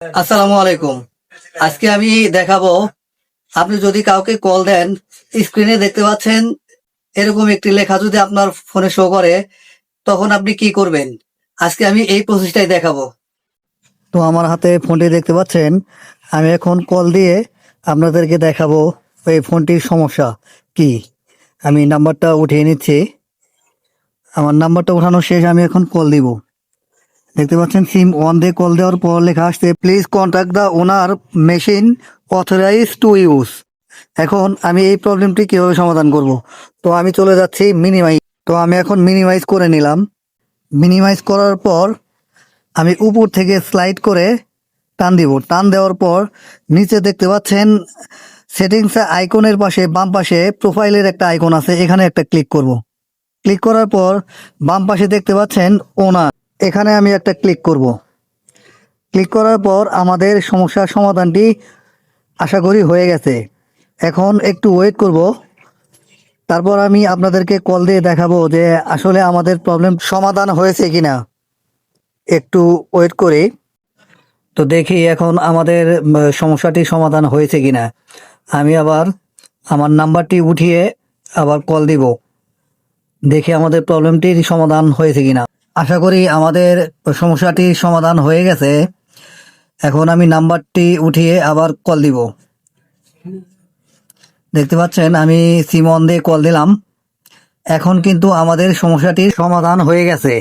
আসসালামু আলাইকুম। আজকে আমি দেখাবো, আপনি যদি কাউকে কল দেন, স্ক্রিনে দেখতে পাচ্ছেন এরকম একটি লেখা যদি আপনার ফোনে শো করে, তখন আপনি কি করবেন। আজকে আমি এই প্রসেসটাই দেখাবো। তো আমার হাতে ফোনটি দেখতে পাচ্ছেন, আমি এখন কল দিয়ে আপনাদেরকে দেখাবো এই ফোনটির সমস্যা কি। আমি নাম্বারটা উঠিয়ে নিচ্ছি। আমার নাম্বারটা উঠানো শেষ, আমি এখন কল দিব। দেখতে পাচ্ছেন সিম ওয়ান দিয়ে কল দেওয়ার পর লেখা আসছে please contact the owner machine authorise to use. এখন আমি এই প্রবলেমটি কিভাবে সমাধান করব। তো আমি চলে যাচ্ছি মিনিমাইজ। তো আমি এখন মিনিমাইজ করে নিলাম। মিনিমাইজ করার পর আমি উপর থেকে স্লাইড করে টান দিব। টান দেওয়ার পর নিচে দেখতে পাচ্ছেন সেটিংস আইকনের পাশে বাম পাশে প্রোফাইলের একটা আইকন আছে, এখানে একটা ক্লিক করব। ক্লিক করার পর বাম পাশে দেখতে পাচ্ছেন ওনার, এখানে আমি একটা ক্লিক করব। ক্লিক করার পর আমাদের সমস্যার সমাধানটি আশা করি হয়ে গেছে। এখন একটু ওয়েট করব, তারপর আমি আপনাদেরকে কল দিয়ে দেখাবো যে আসলে আমাদের প্রবলেম সমাধান হয়েছে কিনা। একটু ওয়েট করি, তো দেখি এখন আমাদের সমস্যাটি সমাধান হয়েছে কিনা। আমি আবার আমার নাম্বারটি উঠিয়ে আবার কল দিব, দেখি আমাদের প্রবলেমটির সমাধান হয়েছে কিনা। আশা করি আমাদের সমস্যাটির সমাধান হয়ে গেছে। এখন আমি নাম্বারটি উঠিয়ে আবার কল দিব। দেখতে পাচ্ছেন আমি সিম অন দিয়ে কল দিলাম। এখন কিন্তু আমাদের সমস্যাটির সমাধান হয়ে গেছে।